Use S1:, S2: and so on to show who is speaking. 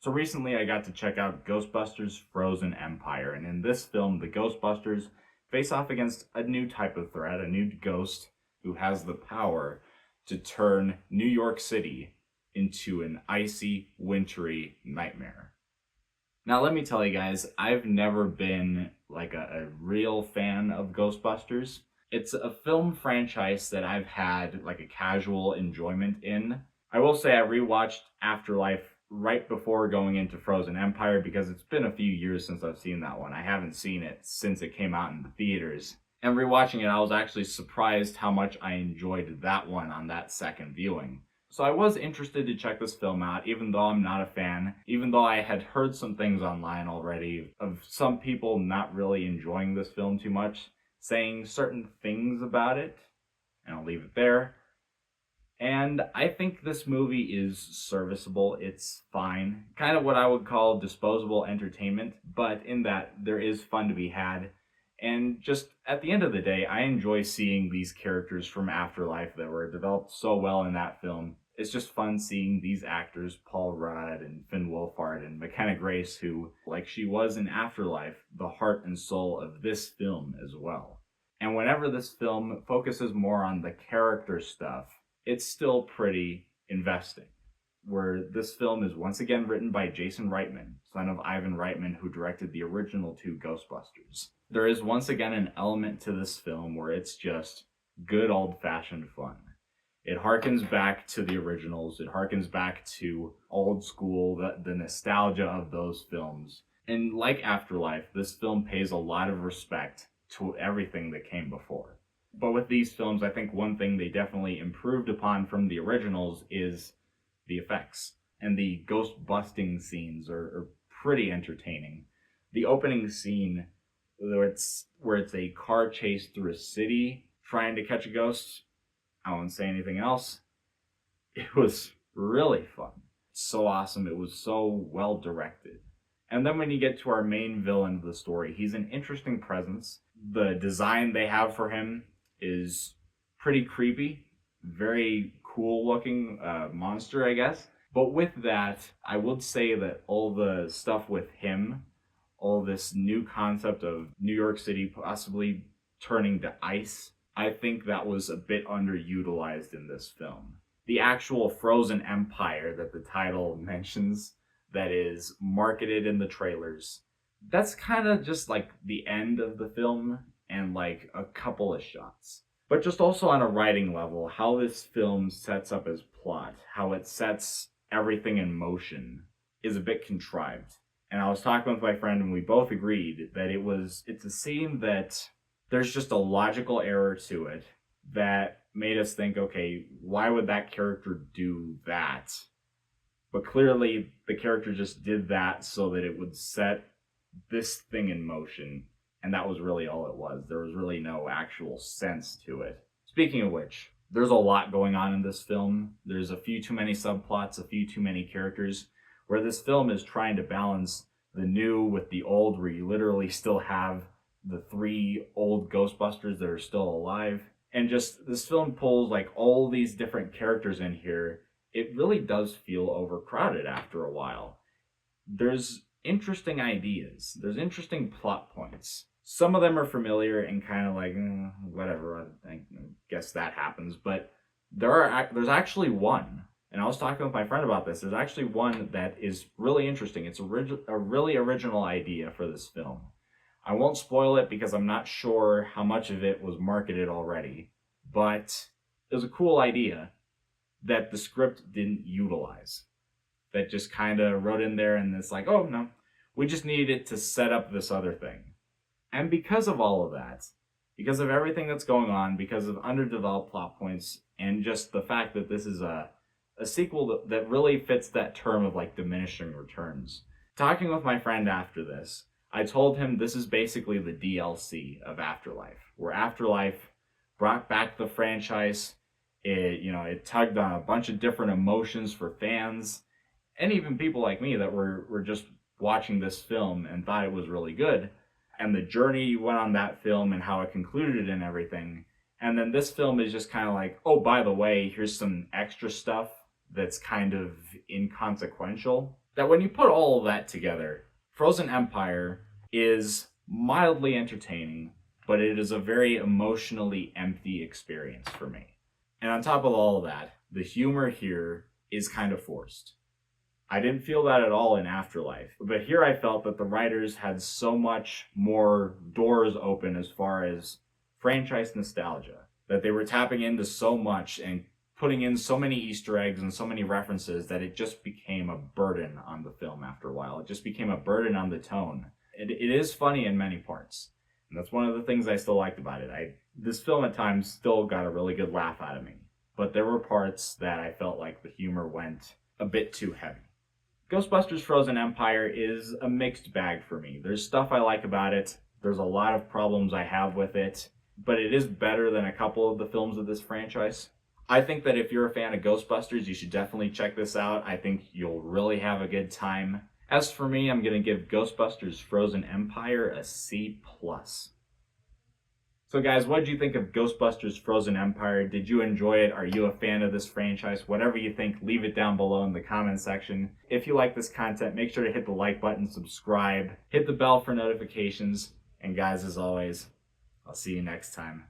S1: So recently I got to check out Ghostbusters Frozen Empire, and in this film, the Ghostbusters face off against a new type of threat, a new ghost who has the power to turn New York City into an icy, wintry nightmare. Now, let me tell you guys, I've never been like a real fan of Ghostbusters. It's a film franchise that I've had like a casual enjoyment in. I will say I rewatched Afterlife right before going into Frozen Empire because it's been a few years since I've seen that one. I haven't seen it since it came out in the theaters. And rewatching it, I was actually surprised how much I enjoyed that one on that second viewing. So I was interested to check this film out, even though I'm not a fan, even though I had heard some things online already of some people not really enjoying this film too much, saying certain things about it, and I'll leave it there. And I think this movie is serviceable. It's fine. Kind of what I would call disposable entertainment, but in that there is fun to be had. And just at the end of the day, I enjoy seeing these characters from Afterlife that were developed so well in that film. It's just fun seeing these actors, Paul Rudd and Finn Wolfhard and McKenna Grace, who, like she was in Afterlife, the heart and soul of this film as well. And whenever this film focuses more on the character stuff, it's still pretty investing. Where this film is once again written by Jason Reitman, son of Ivan Reitman, who directed the original two Ghostbusters. There is once again an element to this film where it's just good old-fashioned fun. It harkens back to the originals. It harkens back to old school, the nostalgia of those films. And like Afterlife, this film pays a lot of respect to everything that came before. But with these films, I think one thing they definitely improved upon from the originals is the effects. And the ghost busting scenes are pretty entertaining. The opening scene where it's a car chase through a city trying to catch a ghost, I won't say anything else. It was really fun. So awesome. It was so well directed. And then when you get to our main villain of the story, he's an interesting presence. The design they have for him is pretty creepy, very cool looking monster, I guess. But with that, I would say that all the stuff with him, all this new concept of New York City possibly turning to ice, I think that was a bit underutilized in this film. The actual Frozen Empire that the title mentions, that is marketed in the trailers, that's kind of just like the end of the film and like a couple of shots. But just also on a writing level, how this film sets up its plot, how it sets everything in motion is a bit contrived. And I was talking with my friend and we both agreed that it's a scene that there's just a logical error to it that made us think, okay, why would that character do that? But clearly the character just did that so that it would set this thing in motion. And that was really all it was. There was really no actual sense to it. Speaking of which, there's a lot going on in this film. There's a few too many subplots, a few too many characters, where this film is trying to balance the new with the old, where you literally still have the three old Ghostbusters that are still alive. And just this film pulls like all these different characters in here. It really does feel overcrowded after a while. There's interesting ideas. There's interesting plot points. Some of them are familiar and kind of like, whatever, I guess that happens. But there's actually one, and I was talking with my friend about this, there's actually one that is really interesting. It's a really original idea for this film. I won't spoil it because I'm not sure how much of it was marketed already, but it was a cool idea that the script didn't utilize. That just kind of wrote in there and it's like, oh no, we just needed it to set up this other thing. And because of all of that, because of everything that's going on, because of underdeveloped plot points, and just the fact that this is a sequel that really fits that term of like diminishing returns. Talking with my friend after this, I told him this is basically the DLC of Afterlife, where Afterlife brought back the franchise. It tugged on a bunch of different emotions for fans, and even people like me that were just watching this film and thought it was really good. And the journey you went on that film and how it concluded and everything. And then this film is just kind of like, oh, by the way, here's some extra stuff that's kind of inconsequential. that when you put all of that together, Frozen Empire is mildly entertaining, but it is a very emotionally empty experience for me. And on top of all of that, the humor here is kind of forced. I didn't feel that at all in Afterlife, but here I felt that the writers had so much more doors open as far as franchise nostalgia, that they were tapping into so much and putting in so many Easter eggs and so many references that it just became a burden on the film after a while. It just became a burden on the tone. It is funny in many parts, and that's one of the things I still liked about it. This film at times still got a really good laugh out of me, but there were parts that I felt like the humor went a bit too heavy. Ghostbusters Frozen Empire is a mixed bag for me. There's stuff I like about it. There's a lot of problems I have with it, but it is better than a couple of the films of this franchise. I think that if you're a fan of Ghostbusters, you should definitely check this out. I think you'll really have a good time. As for me, I'm going to give Ghostbusters Frozen Empire a C+. So guys, what did you think of Ghostbusters Frozen Empire? Did you enjoy it? Are you a fan of this franchise? Whatever you think, leave it down below in the comment section. If you like this content, make sure to hit the like button, subscribe, hit the bell for notifications, and guys, as always, I'll see you next time.